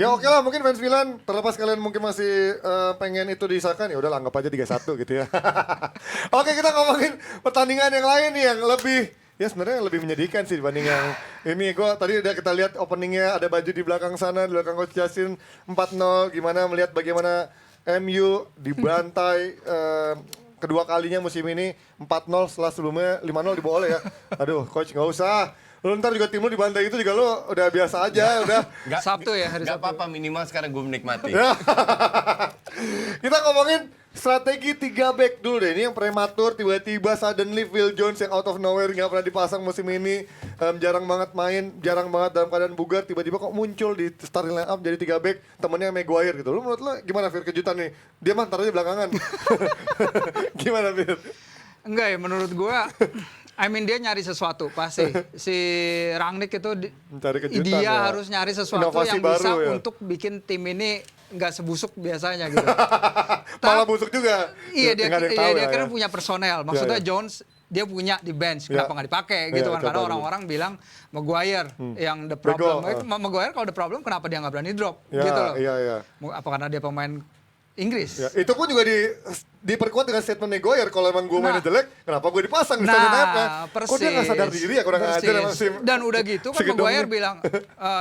Ya oke lah, mungkin fans Milan terlepas kalian mungkin masih pengen itu disahkan, ya udah anggap aja 3-1 gitu ya. Oke, kita ngomongin pertandingan yang lain nih yang lebih ya sebenarnya lebih menyedihkan sih dibanding yang ini. Gue tadi udah kita lihat openingnya, ada baju di belakang sana, di belakang Coach Justin 4-0. Gimana melihat bagaimana MU dibantai kedua kalinya musim ini 4-0 setelah sebelumnya 5-0 dibawa oleh ya. Aduh, Coach nggak usah. Lu ntar juga tim lu dibantai itu juga lu udah biasa aja, udah. Sabtu ya, hari Gak Sabtu. apa-apa, minimal sekarang gue menikmati. Kita ngomongin strategi 3 back dulu deh. Ini yang prematur, tiba-tiba suddenly Phil Jones yang out of nowhere nggak pernah dipasang musim ini, jarang banget main, jarang banget dalam keadaan bugar, tiba-tiba kok muncul di starting line up jadi 3 back, temennya Maguire gitu. Lu menurut lu gimana Fir, kejutan nih? Dia mah ntar aja belakangan. Gimana Fir? Enggak ya, menurut gua dia nyari sesuatu pasti. Si Rangnick itu Mencari kejutan dia ya. harus nyari sesuatu Inovasi yang baru bisa ya. untuk bikin tim ini nggak sebusuk biasanya gitu. Malah busuk juga. Iya, dia Nggak ada yang tahu dia ya, kan ya. punya personel. Maksudnya ya. Jones dia punya di bench, Ya. kenapa nggak dipakai Ya, gitu kan? coba Karena dulu. orang-orang bilang Maguire yang the problem. Maguire kalau the problem kenapa dia nggak berani drop Ya, gitu loh. iya, iya. Apa karena dia pemain Inggris? Ya, itu pun juga diperkuat dengan statement Maguire, kalau emang gue mainnya Nah. jelek, kenapa gue dipasang di starting line-up-nya? Persis. Kok dia nggak sadar diri ya, kurang ajar emang sih. Dan udah gitu kan segedongnya. Maguire bilang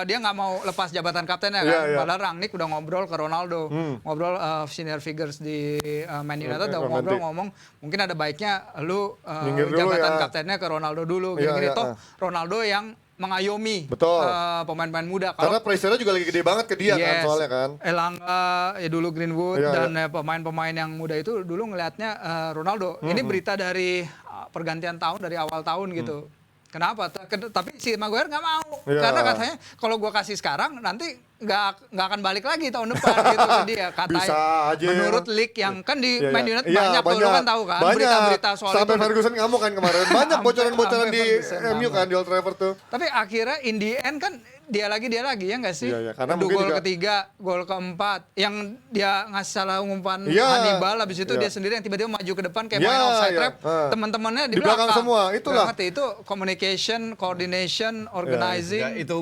dia nggak mau lepas jabatan kaptennya kan. Iya, iya. Padahal Rangnick udah ngobrol ke Ronaldo, ngobrol senior figures di Man United udah Romantic. ngomong mungkin ada baiknya lu Minggir dulu jabatan ya. kaptennya ke Ronaldo dulu. Iya, Gini-gini iya, toh Ronaldo yang mengayomi Betul. pemain-pemain muda. Karena pressure-nya juga lagi gede banget ke dia kan, soalnya kan. Elanga, ya dulu Greenwood, Iya, dan pemain-pemain yang muda itu dulu ngelihatnya Ronaldo. Ini berita dari pergantian tahun, dari awal tahun gitu. Kenapa? Tapi si Maguire nggak mau. Iya. Karena katanya kalau gua kasih sekarang nanti nggak akan balik lagi tahun depan gitu ke dia. Katanya. Bisa aja. Menurut leak yang kan di Iya, Man iya. United Iya, banyak tuh, lu kan tahu kan banyak. berita-berita soal Sampai itu. Ferguson ngamuk kan kemarin. Banyak bocoran-bocoran Sampai di Ferguson MU ngamuk. kan, di Old Trafford tuh. Tapi akhirnya in the end kan dia lagi ya nggak sih? Iya, iya. Karena Aduh, mungkin gol juga- ketiga, gol keempat, yang dia ngasih salah umpan Iya, Hannibal, habis itu iya. dia sendiri yang tiba-tiba maju ke depan kayak Iya, main offside iya. trap, teman-temannya Di belakang semua, itulah. Nggak ngerti, itu communication, coordination, organizing. Nggak, itu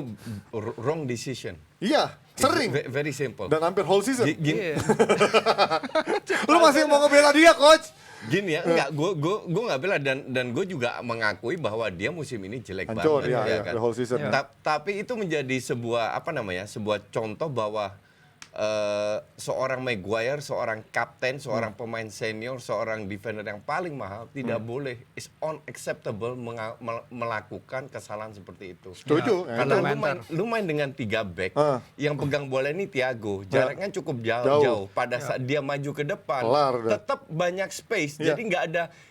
wrong decision. Iya, sering. Very simple. Dan hampir whole season. Gini, Iya. Lu masih mau ngebela dia, Coach? gini ya, enggak, gue nggak bela dan gue juga mengakui bahwa dia musim ini jelek Hancur, banget, iya, ya iya, kan. the whole season. Tapi itu menjadi sebuah sebuah contoh bahwa seorang Maguire, seorang kapten, seorang pemain senior, seorang defender yang paling mahal tidak boleh, is unacceptable melakukan kesalahan seperti itu. Setuju. Ya. Karena Komentar. lu main dengan 3 back, yang pegang bola ini Thiago, jaraknya cukup Jauh. jauh. Pada saat dia maju ke depan, Kelar udah. tetap banyak space. Iya. Jadi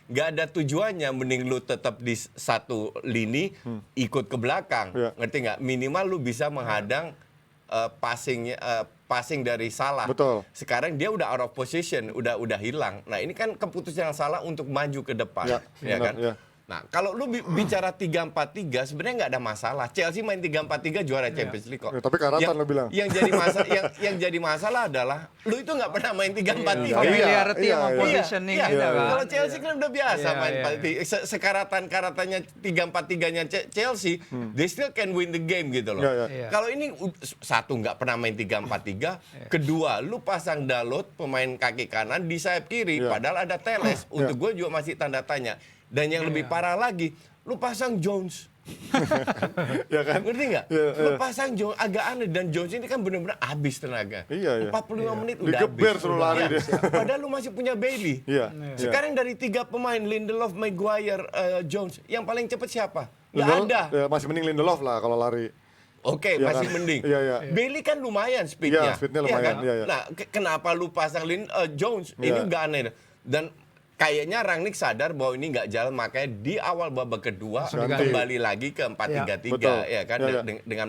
nggak ada tujuannya. Mending lu tetap di satu lini, ikut ke belakang. Iya. Ngerti nggak? Minimal lu bisa menghadang passing dari Salah. Betul. Sekarang dia udah out of position, udah hilang. Nah ini kan keputusan yang salah untuk maju ke depan, Ya, ya benar, kan? ya. Nah, kalau lu bicara 3-4-3 sebenarnya nggak ada masalah. Chelsea main 3-4-3 juara Champions League kok. Ya, tapi karatan lu bilang. Yang jadi masalah adalah lu itu nggak pernah main 3-4-3. Iya, Familiarity iya, sama iya. positioning Iya, gitu iya. kan. Kalau Chelsea kan udah biasa Iya, main iya. sekaratan-karatannya 3-4-3-nya Chelsea, they still can win the game gitu loh. Iya, iya. Iya. Kalau ini satu nggak pernah main 3-4-3, kedua lu pasang Dalot pemain kaki kanan di sayap kiri, Iya. padahal ada Teles. Untuk gue juga masih tanda tanya. Dan yang lebih parah lagi, lu pasang Jones. Ya kan? Ngerti nggak? Iya, Lu iya. pasang Jones agak aneh, dan Jones ini kan benar-benar habis tenaga. Iya, iya. 45 menit udah Digeber habis. suruh lari dia. Padahal lu masih punya Bailey. Iya. Sekarang dari 3 pemain, Lindelof, Maguire, Jones, yang paling cepat siapa? Nggak Lindelof- ada. Ya, masih mending Lindelof lah kalau lari. Oke, Iya masih kan? mending. Iya, iya. Bailey kan lumayan speednya. Iya, speednya lumayan, kan? iya, iya. Nah, kenapa lu pasang Jones? Iya. Ini nggak aneh. Dan kayaknya Rangnick sadar bahwa ini nggak jalan, makanya di awal babak kedua Langsung diganti. kembali lagi ke 4-3-3, Betul. ya kan, Iya, iya. dengan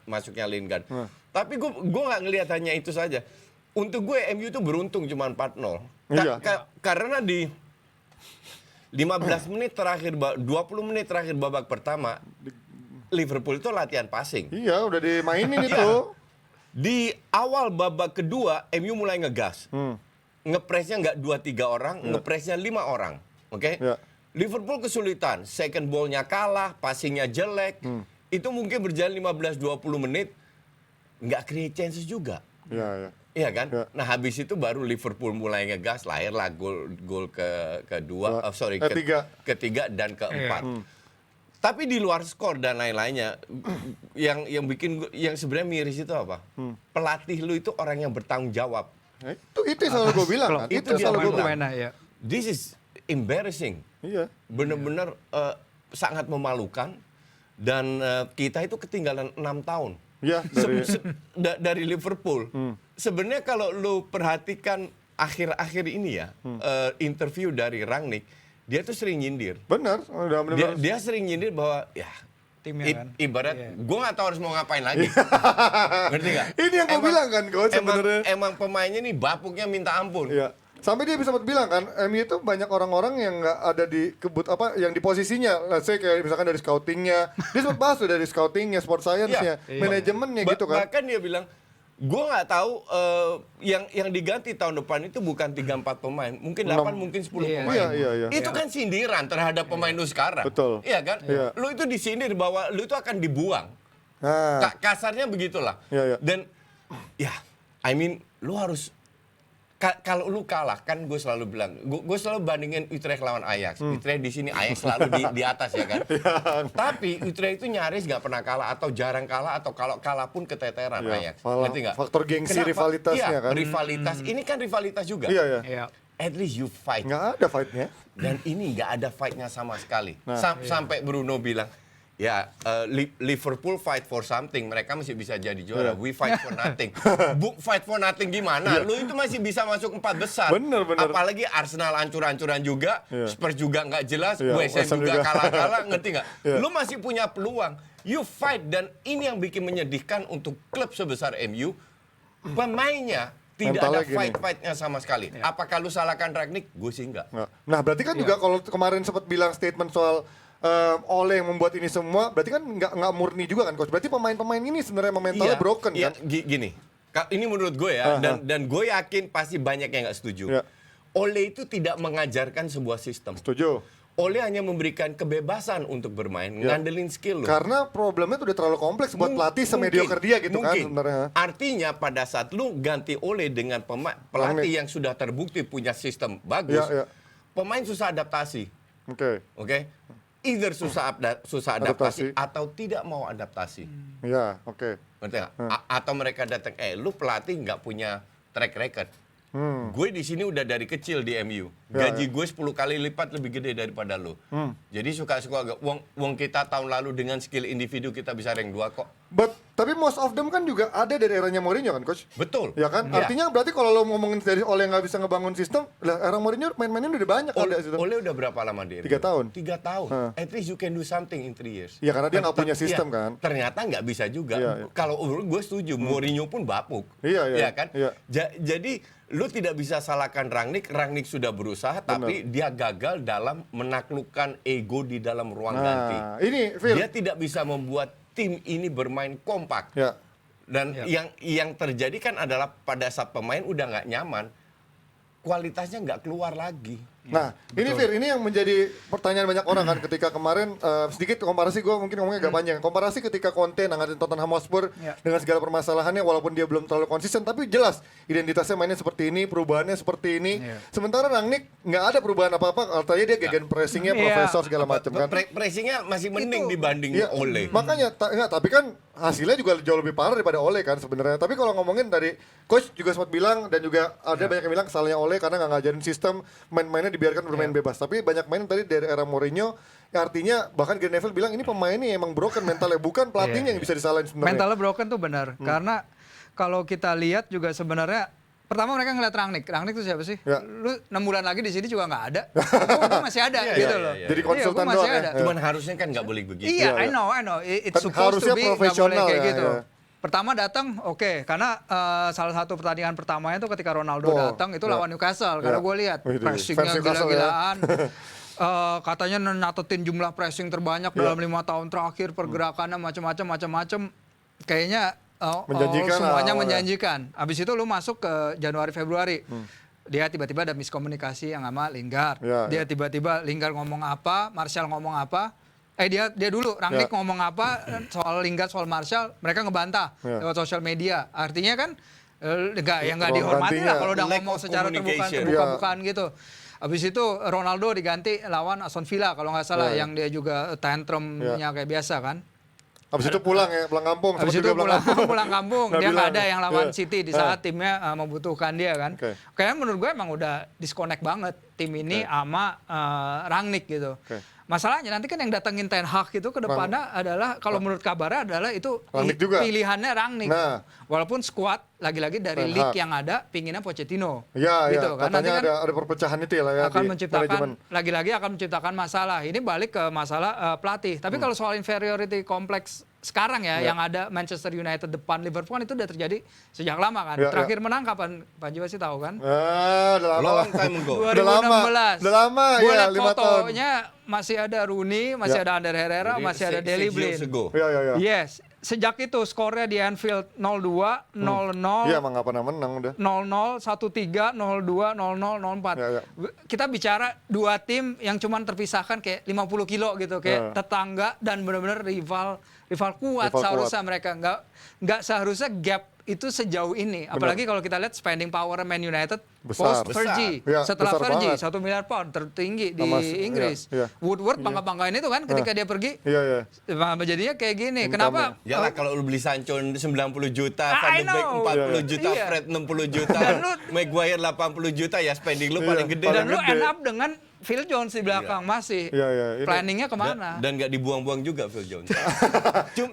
masuknya Lingard. Tapi gue nggak ngelihat hanya itu saja. Untuk gue MU itu beruntung cuma 4-0. Iya. Karena di 15 menit terakhir, 20 menit terakhir babak pertama, Liverpool itu latihan passing. Iya, udah dimainin Iya. itu. Di awal babak kedua, MU mulai ngegas. Ngepresnya nggak 2-3 orang, ngepresnya 5 orang. Oke? Iya. Liverpool kesulitan. Second ball-nya kalah, passingnya jelek. Itu mungkin berjalan 15-20 menit. nggak create chances juga. Iya, iya. Iya kan? Ya. Nah habis itu baru Liverpool mulai ngegas, lahirlah gol kedua, Tiga. ketiga dan keempat. Tapi di luar skor dan lain-lainnya, yang yang sebenarnya miris itu apa? Pelatih lu itu orang yang bertanggung jawab. Nah, itu yang selalu gue bilang kan. Itu Itu dia selalu gue bilang. bilang. Pemainnya, ya. This is embarrassing. Iya. Bener-bener sangat memalukan dan kita itu ketinggalan 6 tahun. Iya, Dari Liverpool. Sebenarnya kalau lu perhatikan akhir-akhir ini ya, interview dari Rangnick, dia tuh sering nyindir. benar, udah benar. Dia sering nyindir bahwa ya Timnya kan. ibarat Iya. gue nggak tahu harus mau ngapain lagi. Ngerti nggak? Ini yang gue bilang kan, coach sebenarnya. Emang pemainnya nih bapuknya minta ampun. Iya. Sampai dia bisa bilang kan, MU itu banyak orang-orang yang nggak ada di yang di posisinya. Let's say kayak misalkan dari scoutingnya, dia sempat bahas tuh dari scoutingnya, sport science-nya, Iya. manajemennya gitu kan. Bahkan dia bilang, gue nggak tahu yang diganti tahun depan itu bukan 3-4 pemain, mungkin 8, mungkin 10 Iya. pemain. Iya. Itu kan sindiran terhadap pemain lu sekarang. Betul. Iya kan? Iya. Lu itu disindir bahwa lu itu akan dibuang. Nah, Kasarnya begitulah. Iya. Dan ya, I mean, lu harus kalau lu kalah kan gue selalu bilang, gue selalu bandingin Utrecht lawan Ajax. Utrecht di sini, Ajax selalu di atas ya kan. Tapi Utrecht itu nyaris nggak pernah kalah atau jarang kalah atau kalau kalah pun keteteran Iya, Ajax. malah Ngerti nggak? faktor gengsi Kenapa? rivalitasnya Iya, kan. rivalitas. Ini kan rivalitas juga. Iya. Iya. At least you fight. Nggak ada fight-nya. Dan ini nggak ada fight-nya sama sekali. Nah. Sampai Bruno bilang, ya Liverpool fight for something, mereka masih bisa jadi juara. Iya. We fight for nothing. Fight for nothing gimana? Lu itu masih bisa masuk 4 besar. Bener. Apalagi Arsenal ancur-ancuran juga, Iya. Spurs juga nggak jelas, Iya, West Ham West Ham juga juga. kalah-kalah, ngerti nggak? Iya. Lu masih punya peluang. You fight, dan ini yang bikin menyedihkan untuk klub sebesar MU. Pemainnya tidak Mentalnya ada gini. fight-fightnya sama sekali. Apakah lu salahkan Rangnick? Gue sih enggak. Nggak. Nah, berarti kan juga kalau kemarin sempat bilang statement soal Ole yang membuat ini semua, berarti kan nggak murni juga kan, coach. Berarti pemain-pemain ini sebenarnya mentalnya broken iya, kan? Gini, ini menurut gue ya, dan gue yakin pasti banyak yang nggak setuju. Iya. Ole itu tidak mengajarkan sebuah sistem. Setuju. Ole hanya memberikan kebebasan untuk bermain, Iya. ngandelin skill lo. Karena problemnya tuh udah terlalu kompleks buat pelatih semediocre dia gitu kan sebenarnya. Artinya pada saat lu ganti Ole dengan pelatih yang sudah terbukti punya sistem bagus, Iya. pemain susah adaptasi. Oke. Oke? Either susah adaptasi atau tidak mau adaptasi. Iya, oke. Ngerti nggak? Atau mereka datang, lu pelatih nggak punya track record. Gue di sini udah dari kecil di MU. Gaji gue 10 kali lipat lebih gede daripada lu. Jadi suka-suka wong kita tahun lalu dengan skill individu kita bisa rank 2 kok. Tapi most of them kan juga ada dari eranya Mourinho kan, coach? Betul. Ya kan? Iya. Artinya berarti kalau lo ngomongin dari Ole yang nggak bisa ngebangun sistem, lah era Mourinho main-mainnya udah banyak ada sistem. Ole udah berapa lama di MU? 3 tahun. 3 tahun. At least you can do something in 3 years. Iya, karena dia nggak punya sistem Iya, kan. Ternyata nggak bisa juga. Iya. Kalau gue setuju, Mourinho pun bapuk. Iya. Kan? Iya. Jadi lu tidak bisa salahkan Rangnick. Rangnick sudah berusaha, tapi dia gagal dalam menaklukkan ego di dalam ruang ganti. Nah, ini Phil. Dia tidak bisa membuat tim ini bermain kompak. Ya. Dan yang terjadi kan adalah pada saat pemain udah nggak nyaman, kualitasnya nggak keluar lagi. Nah, ini Fir, ini yang menjadi pertanyaan banyak orang kan ketika kemarin sedikit komparasi gue mungkin ngomongnya agak panjang. Komparasi ketika Conte nanganin Tottenham Hotspur dengan segala permasalahannya walaupun dia belum terlalu konsisten tapi jelas identitasnya mainnya seperti ini, perubahannya seperti ini. Sementara Rangnick nggak ada perubahan apa-apa, katanya dia gegen pressingnya profesor segala macam kan. Pressingnya masih mending dibanding Iya, Ole. Makanya tapi kan hasilnya juga jauh lebih parah daripada Ole kan sebenarnya. Tapi kalau ngomongin tadi coach juga sempat bilang dan juga ada banyak yang bilang salahnya Ole karena nggak ngajarin sistem, main-mainnya dibiarkan bermain bebas. Tapi banyak main tadi dari era Mourinho, ya artinya bahkan Gary Neville bilang ini pemain ini emang broken mentalnya, bukan pelatihnya yang bisa disalahin sebenarnya. Mentalnya broken tuh benar. Karena kalau kita lihat juga sebenarnya pertama mereka ngeliat Rangnick. Rangnick itu siapa sih? Ya. Lu 6 bulan lagi di sini juga nggak ada. Gua masih ada gitu loh. Jadi konsultan gua masih doang ya. ada. Cuman harusnya kan nggak boleh begitu. Iya, Iya, I know. It's Kan supposed harusnya to be nggak profesional boleh kayak ya, gitu. ya. Pertama datang, oke, karena salah satu pertandingan pertamanya itu ketika Ronaldo datang itu lawan Newcastle. Karena gue lihat Wih, pressingnya fans Newcastle gila-gilaan. Katanya nyatetin jumlah pressing terbanyak dalam 5 tahun terakhir, pergerakannya macam-macam. Kayaknya Menjanjikan semuanya awalnya. menjanjikan. Habis itu lu masuk ke Januari Februari. Dia tiba-tiba ada miskomunikasi yang sama Lingard. Ya, Dia tiba-tiba Lingard ngomong apa, Martial ngomong apa. Dia dulu Rangnick ngomong apa soal Lingard, soal Martial, mereka ngebantah lewat sosial media. Artinya kan nggak Ruang dihormati gantinya. lah kalau udah Lack ngomong of secara communication. terbuka-bukaan gitu. Habis itu Ronaldo diganti lawan Aston Villa kalau nggak salah, yang dia juga tantrumnya kayak biasa kan. Habis itu pulang kampung. Habis itu pulang kampung, dia nggak ada yang lawan Iya. City di saat timnya membutuhkan dia kan. Oke. Kayaknya menurut gue emang udah disconnect banget tim ini sama Rangnick gitu. Oke. Masalahnya nanti kan yang datengin Ten Hag itu ke depannya adalah kalau menurut kabarnya adalah itu Rangnick juga. pilihannya Rangnick. Nah. Walaupun squad lagi-lagi dari Ten Hag. league yang ada pinginnya Pochettino. Ya, gitu kan. Nanti katanya kan ada perpecahan itu ya lah ya akan di menciptakan manajemen. lagi-lagi akan menciptakan masalah. Ini balik ke masalah pelatih. Tapi kalau soal inferiority kompleks sekarang yang ada Manchester United depan Liverpool kan itu udah terjadi sejak lama kan. Ya, Terakhir menang kapan? Pak Jiwa sih tahu kan? Udah lama lah. Long time ago. 2016. Udah lama Gua ya, liat 5 tahun. fotonya masih ada Rooney, masih ada Ander Herrera, Jadi, masih ada 6 Daley years Blind. ago. Iya. Yes, sejak itu skornya di Anfield 0-2, 0-0, Iya, emang nggak pernah menang udah. 0-0, 1-3, 0-2, 0-0, 0-4. Ya. Kita bicara dua tim yang cuman terpisahkan kayak 50 kilo gitu, kayak tetangga dan benar-benar rival kuat. Rival Seharusnya mereka nggak seharusnya gap itu sejauh ini. Apalagi kalau kita lihat spending power Man United Besar. post Fergie. Ya, Setelah besar Fergie, banget. 1 miliar pound tertinggi di Sama Inggris. iya. Woodward bangga-banggain itu kan ketika dia pergi. Iya. Jadinya kayak gini. Income-nya. Kenapa? Yalah kalau lu beli Sancho 90 juta, I Van de Beek know. 40 juta, Iya. Fred 60 juta, Dan lu- Maguire 80 juta ya spending lu paling gede. Dan lu gede. end up dengan Phil Jones di belakang masih. Iya. Ini- Planningnya kemana? Dan nggak dibuang-buang juga Phil Jones.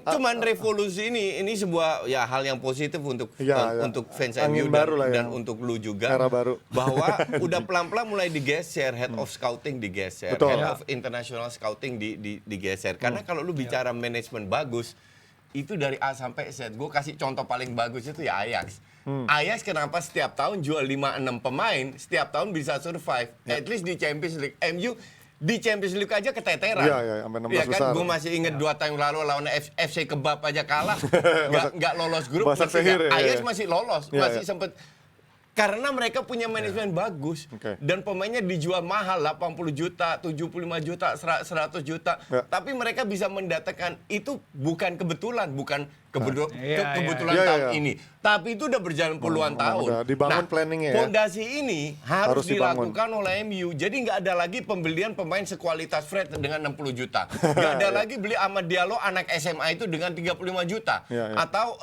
Cuman revolusi ini sebuah ya hal yang positif untuk Iya. untuk fans Angin MU baru lah dan ya. untuk lu juga. Era baru. Bahwa udah pelan-pelan mulai digeser, head of scouting digeser, Betul. head of international scouting digeser. Karena kalau lu bicara manajemen bagus, itu dari A sampai Z. Gue kasih contoh paling bagus itu ya Ajax. Ajax kenapa setiap tahun jual 5-6 pemain, setiap tahun bisa survive. At least di Champions League. MU di Champions League aja keteteran. Iya, sampai 16 Iya kan, besar. gue masih inget 2 tahun lalu lawan FC Kebab aja kalah. Nggak lolos grup. Basak ngerti sehir nggak? ya, Ajax iya. masih lolos, Iya, masih iya. sempet. Karena mereka punya manajemen bagus. Oke. Dan pemainnya dijual mahal, 80 juta, 75 juta, 100 juta. Ya. Tapi mereka bisa mendatangkan, itu bukan kebetulan, bukan Iya, kebetulan iya. tahun Iya. ini. Tapi itu udah berjalan puluhan tahun. udah dibangun planningnya ya. Fondasi ini harus Harus dibangun. dilakukan oleh MU. Jadi nggak ada lagi pembelian pemain sekualitas Fred dengan 60 juta. Nggak ada lagi beli Amad Diallo anak SMA itu dengan 35 juta. Iya. Atau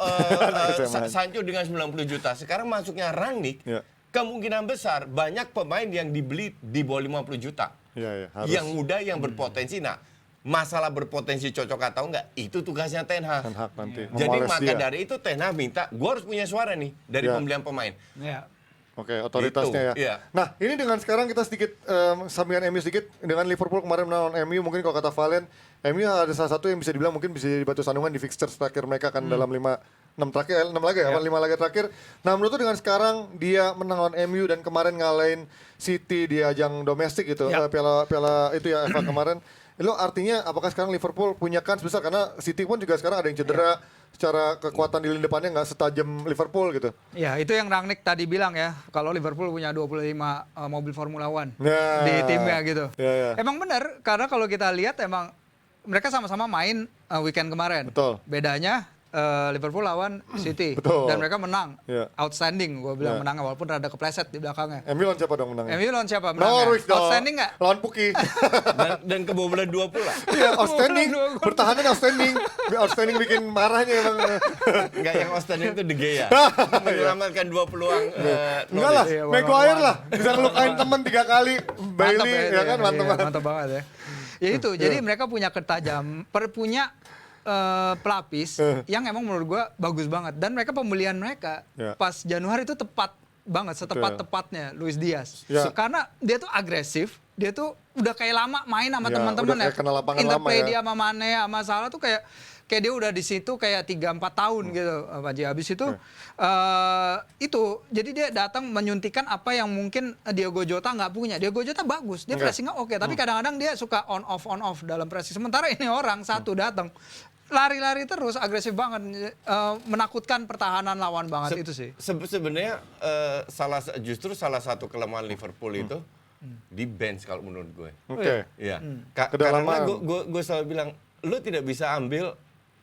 SMA. Sancho dengan 90 juta. Sekarang masuknya Rangnick, Iya. kemungkinan besar banyak pemain yang dibeli di bawah 50 juta. Iya, harus. Yang muda, yang berpotensi. Nah, masalah berpotensi cocok atau enggak, itu tugasnya Ten Hag. Ten Hag nanti. Jadi Memoles maka dia. dari itu Ten Hag minta, gue harus punya suara nih dari Ya. pembelian pemain. Ya. Oke, otoritasnya Gitu, ya. iya. Nah, ini dengan sekarang kita sedikit sampingan MU sedikit dengan Liverpool kemarin menang MU, mungkin kalau kata Valen, MU ada salah satu yang bisa dibilang mungkin bisa jadi batu sandungan di fixtures terakhir mereka kan dalam 6 terakhir 6 laga ya, 5 laga terakhir. Nah, menurut tuh dengan sekarang dia menang lawan MU dan kemarin ngalahin City di ajang domestik gitu, Ya. piala itu ya FA kemarin. Lo artinya apakah sekarang Liverpool punya kans besar karena City pun juga sekarang ada yang cedera, secara kekuatan di lini depannya nggak setajam Liverpool gitu. Ya, itu yang Rangnick tadi bilang ya, kalau Liverpool punya 25 mobil Formula One Nah, di timnya gitu. ya. Emang benar, karena kalau kita lihat emang mereka sama-sama main weekend kemarin. Betul. Bedanya Liverpool lawan City. Betul. Dan mereka menang. Ya. Outstanding, gue bilang Ya. menang walaupun rada kepleset di belakangnya. MU lawan siapa dong menangnya? MU lawan siapa menangnya? Norwich dong. Outstanding nggak? Lawan Puki. Dan kebobolan 2 pula. Iya, outstanding. Dua gol. Pertahanan outstanding. Outstanding bikin marahnya emang. Enggak, yang outstanding itu De Gea. Menyelamatkan 2 peluang. Enggak lah, Iya, Maguire one-on-one. lah. Bisa ngelukain temen 3 kali. Bailey, ya kan, mantap iya, banget. mantap banget ya. Ya itu, jadi mereka punya punya pelapis yang emang menurut gua bagus banget. Dan mereka pembelian mereka Ya. pas Januari itu tepat banget, setepat-tepatnya Luis Diaz. Ya. Karena dia tuh agresif, dia tuh udah kayak lama main sama Ya, teman-teman udah kayak kenal lapangan Interplay lama ya. dia sama Mane sama Salah tuh kayak dia udah di situ kayak 3-4 tahun gitu Pak Ji. Habis itu jadi dia datang menyuntikkan apa yang mungkin Diogo Jota nggak punya. Diogo Jota bagus, dia Enggak. pressingnya oke, tapi kadang-kadang dia suka on off dalam pressing. Sementara ini orang satu datang lari-lari terus, agresif banget, menakutkan pertahanan lawan banget itu sih. Sebenarnya justru salah satu kelemahan Liverpool itu di bench kalau menurut gue. Oke. Iya. Kedalaman. Karena gue selalu bilang, lu tidak bisa ambil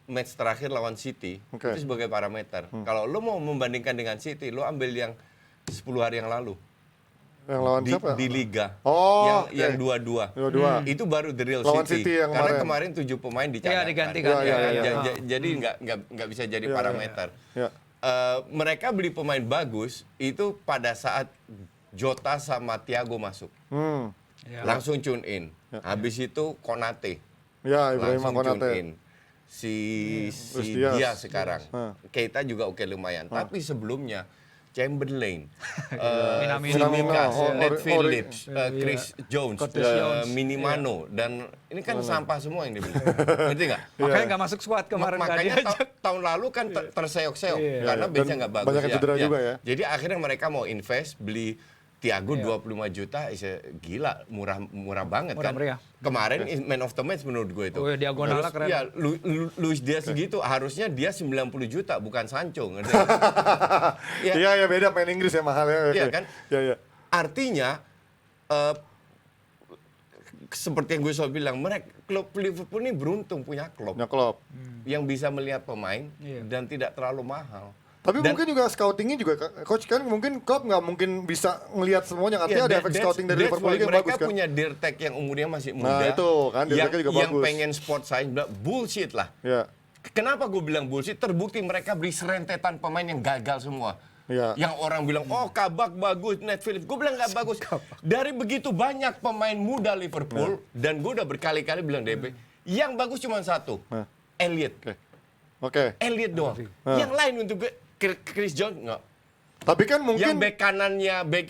match terakhir lawan City Oke. itu sebagai parameter. Kalau lu mau membandingkan dengan City, lu ambil yang 10 hari yang lalu Yang lawan siapa? di Liga. Oh, yang oke. 2-2. 2-2. Itu baru the real Lawan City. City yang Karena kemarin. kemarin 7 pemain dicatatkan. Iya, digantikan. Iya. Jadi nggak bisa jadi Iya, parameter. Ya. Mereka beli pemain bagus itu pada saat Jota sama Thiago masuk. Ya. Langsung tune in. Habis itu Konate. Ya, Ibrahim Langsung tune Konate. in. Si Luis Diaz. dia sekarang. Keita juga oke lumayan. Tapi sebelumnya Chamberlain, Minamino. Tsimikas, Oh, Ned Ori- Phillips, Chris Jones, Curtis Jones. Minimano, dan ini kan sampah semua yang dibeli. Ngerti nggak? Makanya nggak masuk squad kemarin nggak Makanya diajak. tahun lalu kan terseok-seok karena Iya. benchnya Dan nggak bagus. banyak yang cedera juga ya. Jadi akhirnya mereka mau invest beli Thiago Iya. 25 juta, gila murah banget Murah kan. meriah. Kemarin man of the match menurut gue itu. Oh, iya, diagonalnya keren. Ya, Luis Diaz segitu harusnya dia 90 juta bukan Sancho, ngerti? Ya. Iya, beda main Inggris ya mahal ya. Iya Oke. kan? Iya. Artinya seperti yang gue selalu bilang, mereka klub Liverpool ini beruntung punya klub Ya, Klopp. yang bisa melihat pemain Iya. dan tidak terlalu mahal. Tapi Dan- mungkin juga scoutingnya juga, coach kan mungkin Klopp nggak mungkin bisa ngelihat semuanya. Artinya ada efek scouting dari Liverpool why yang mereka bagus kan. punya Dirtek yang umurnya masih muda. Nah, itu kan, Dirteknya juga yang bagus. pengen sport science bilang bullshit lah. Ya. Kenapa gue bilang bullshit? Terbukti mereka beli serentetan pemain yang gagal semua. Iya. Yang orang bilang, oh Kabak bagus, Ned Phillips. Gue bilang nggak bagus. Dari begitu banyak pemain muda Liverpool, dan gue udah berkali-kali bilang DB, yang bagus cuma satu, Nah. Elliot. Oke. Elliot doang. Yang lain untuk gue, Chris Jones nggak. Tapi kan Yang mungkin back kanannya, back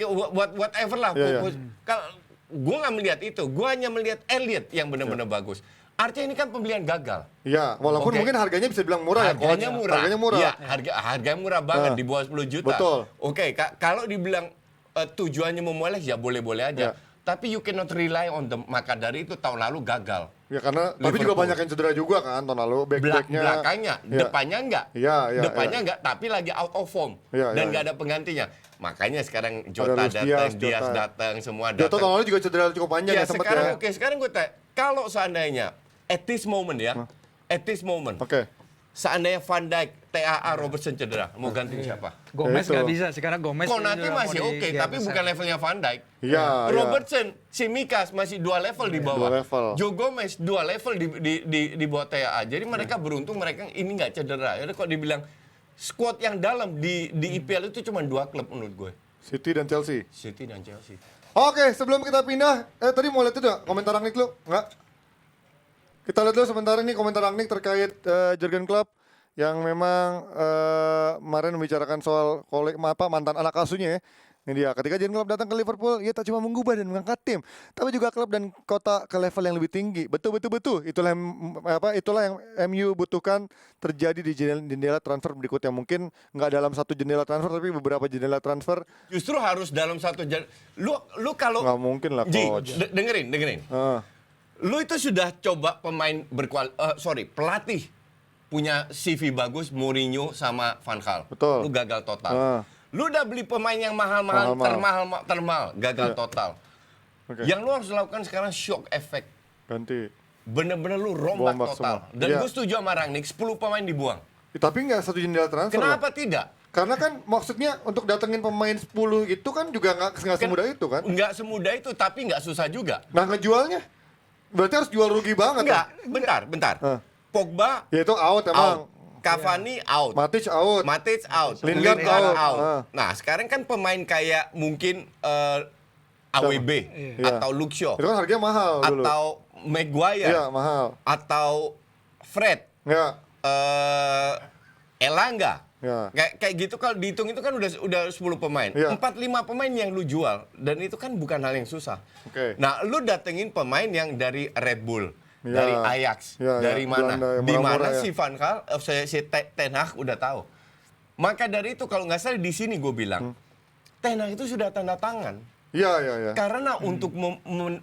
whatever lah. Iya, iya. Kalau gue nggak melihat itu, gue hanya melihat Elliot yang benar-benar bagus. Artinya ini kan pembelian gagal. ya, walaupun Oke. mungkin harganya bisa dibilang murah ya, Harganya coach. murah. Harganya murah. Iya, harganya murah banget, Ah. di bawah 10 juta. Betul. Oke, kalau dibilang tujuannya memoles ya boleh-boleh aja. Ya. Tapi you cannot rely on them. Maka dari itu tahun lalu gagal. Ya karena tapi juga Liverpool. banyak yang cedera juga kan tahun lalu, back-backnya. Belakangnya, Ya. depannya enggak. Iya, iya, Depannya iya. enggak, tapi lagi out of form. Iya, Dan iya, nggak iya. ada penggantinya. Makanya sekarang Jota Luis datang, Diaz, Diaz Jota. datang, semua Jota datang. tahun lalu juga cedera cukup panjang Ya, ya sempat sekarang ya. oke, sekarang gue tanya, kalau seandainya at this moment ya, at this moment, Oke. seandainya Van Dijk, TAA, Robertson cedera, mau ganti siapa? Gomez itu. nggak bisa sih karena Gomez Konate juga mau masih oke, digeser. tapi bukan levelnya Van Dijk. Iya, iya. Robertson, Tsimikas masih 2 level di bawah. 2 level. Joe Gomez 2 level di bawah TAA. Jadi mereka beruntung mereka ini nggak cedera. Jadi kok dibilang squad yang dalam di IPL itu cuma 2 klub menurut gue. City dan Chelsea. City dan Chelsea. Oke, sebelum kita pindah, tadi mau lihat itu nggak komentar Rangnick lu? Nggak? Kita lihat dulu sebentar ini komentar Rangnick terkait Jurgen Klopp yang memang kemarin membicarakan soal mantan anak asuhnya ya. Ini dia, ketika Jurgen Klopp datang ke Liverpool, ia tak cuma mengubah dan mengangkat tim, tapi juga klub dan kota ke level yang lebih tinggi. Betul. Itulah yang MU butuhkan terjadi di jendela transfer berikutnya. Mungkin nggak dalam satu jendela transfer, tapi beberapa jendela transfer. Justru harus dalam satu lu kalau Nggak mungkin lah, Ji, coach. dengerin. Lu itu sudah coba pemain pelatih punya CV bagus, Mourinho sama Van Gaal. Betul. Lu gagal total. Lu udah beli pemain yang mahal-mahal, termahal, gagal Iya. total. Oke. Yang lu harus lakukan sekarang shock effect. Ganti. Bener-bener lu rombak Rombak total. semua. Dan Iya. gue setuju sama Rangnick, 10 pemain dibuang. Tapi nggak satu jendela transfer. Kenapa loh. tidak? Karena kan maksudnya untuk datengin pemain 10 itu kan juga nggak semudah itu kan. Nggak semudah itu, tapi nggak susah juga. Nah ngejualnya berarti harus jual rugi banget. Enggak, kan? bentar. Hah. Pogba Ya itu out emang. out. Cavani out. Matic out. Matic out. Lingard out. Ah. Nah, sekarang kan pemain kayak mungkin AWB Iya. atau Luke Shaw Itu kan harganya mahal dulu. atau Maguire Iya mahal. atau Fred, Ya. Elanga. Ya. Kayak gitu kalau dihitung itu kan udah 10 pemain. Iya. 4-5 pemain yang lu jual dan itu kan bukan hal yang susah. Oke. Nah, lu datengin pemain yang dari Red Bull, Ya. dari Ajax, Ya, dari ya. mana? Belanda yang Di mana murah-murah ya. si Van Gaal, si Ten Hag udah tahu. Maka dari itu kalau nggak salah di sini gue bilang, Ten Hag itu sudah tanda tangan. Iya. Karena untuk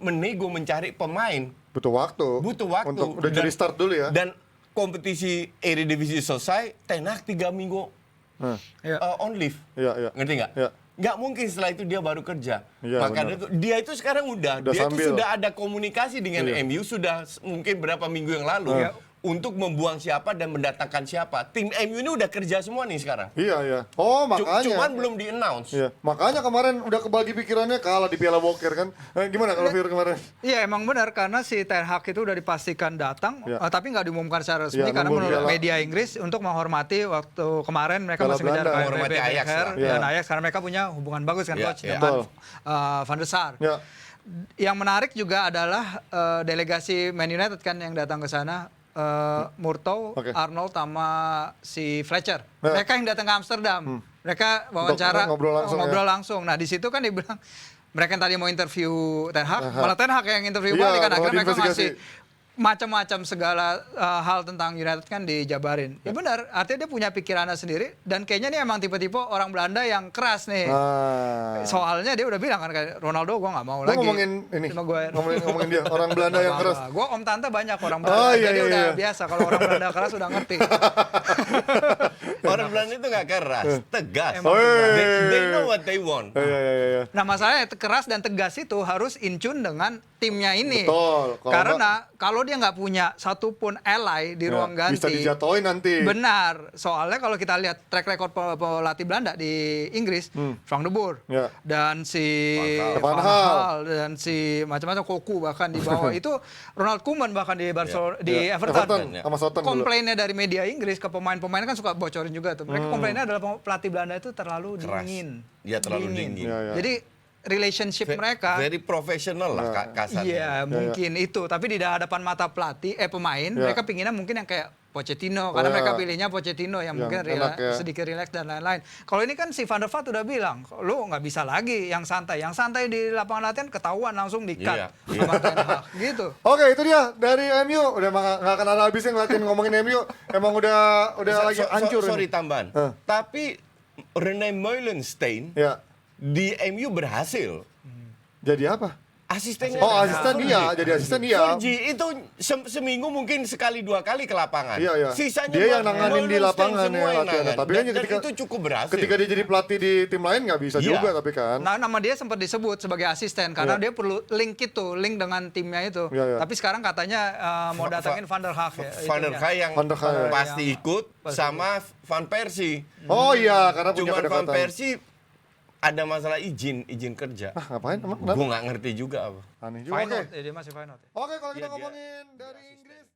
menego mencari pemain Butuh waktu. butuh waktu. Untuk udah jadi start dulu ya. Dan kompetisi Eredivisie selesai, Ten Hag 3 minggu Nah, Iya. on leave. Iya. Ngerti nggak? Iya. nggak mungkin setelah itu dia baru kerja. Iya, Makanya dia itu sekarang dia itu sambil. sudah ada komunikasi dengan MU sudah mungkin berapa minggu yang lalu untuk membuang siapa dan mendatangkan siapa. Tim MU ini udah kerja semua nih sekarang. Iya, iya. Oh, makanya. Cuman belum di-announce. Iya, makanya kemarin udah kebagi pikirannya kalah di Piala Boker kan. Gimana kalau Fir kemarin? Iya emang benar karena si Ten Hag itu udah dipastikan datang, Ya. tapi nggak diumumkan secara resmi Ya, karena nunggu menurut Piala. media Inggris untuk menghormati waktu kemarin mereka Piala masih ngejar Belanda. Menghormati Ajax lah. dan Ya. Ajax karena mereka punya hubungan bagus kan Ya, coach ya. dengan Betul. Van der Sar. Ya. Yang menarik juga adalah delegasi Man United kan yang datang ke sana. Murtough, Oke. Arnold sama si Fletcher. Ya. Mereka yang datang ke Amsterdam. Mereka wawancara ngobrol langsung, ya. Nah, di situ kan dia bilang mereka yang tadi mau interview Ten Hag, malah Ten Hag yang interview Iya, balik kan kalau akhirnya mereka diinvestigasi. ngasih macam-macam segala hal tentang United kan dijabarin. Ya benar, artinya dia punya pikirannya sendiri dan kayaknya dia emang tipe-tipe orang Belanda yang keras nih. Soalnya dia udah bilang kan kayak Ronaldo gua nggak mau Lu lagi. ngomongin ini, Sama gue. ngomongin dia, orang Belanda yang keras. Gue om tante banyak orang Belanda. Oh, iya, Jadi iya, udah iya. biasa kalau orang Belanda keras udah ngerti. Orang Belanda itu nggak keras, tegas. Emang They know what they want. Iya, iya, iya. Nah masalahnya keras dan tegas itu harus in tune dengan timnya ini. Betul. Kalau Karena kalau dia nggak punya satupun ally di ruang ganti. Bisa dijatuhin nanti. Benar. Soalnya kalau kita lihat track record pelatih Belanda di Inggris, Frank de Boer Ya. dan si Van Van Gaal. Gaal dan si macam-macam Koku bahkan di bawah itu Ronald Koeman bahkan di Barcelona di Ya. Everton. Sama Southampton dulu. Komplainnya dari media Inggris ke pemain-pemain kan suka bocorin juga tuh. Mereka komplainnya adalah pelatih Belanda itu terlalu Keras. dingin. Dia terlalu dingin. Ya, ya. Jadi relationship mereka Very professional lah kasarnya. iya mungkin itu, tapi di hadapan mata pemain Ya. mereka pinginnya mungkin yang kayak Pochettino karena ya. mereka pilihnya Pochettino yang mungkin enak ya. sedikit rileks dan lain-lain. Kalau ini kan si Van der Vaart udah bilang, lu nggak bisa lagi yang santai di lapangan latihan ketahuan langsung di-cut Iya, sama Ten Hag gitu. Oke, itu dia dari MU. Udah nggak akan ada habisnya ngeliatin ngomongin MU. Emang udah lagi hancur. Sorry ini. tambahan. Tapi Rene Meulenstein Ya. di MU berhasil. Jadi apa? Asistennya. Oh, asisten dia. Jadi asisten dia. Fergie itu seminggu mungkin sekali 2 kali ke lapangan. Iya, iya. Sisanya Dia yang nanganin di Meulenstein lapangan semua ya yang latihannya. nanganin. Tapi kan Dan ketika itu cukup berhasil. Ketika dia jadi pelatih di tim lain nggak bisa Iya. juga tapi kan. Nah, nama dia sempat disebut sebagai asisten karena dia perlu link dengan timnya itu. Iya, iya. Tapi sekarang katanya mau datangin Van der Haag ya. Van der itunya. Gaal yang Van der Gaal. pasti ikut sama Van Persie. Oh iya, karena punya Cuman Van kedekatan. Persie ada masalah izin kerja. Ah, ngapain emang? Gue nggak ngerti juga apa. Aneh juga. Oke. Feyenoord, dia masih Feyenoord. Oke, kalau kita Iya, dia- ngomongin dari Inggris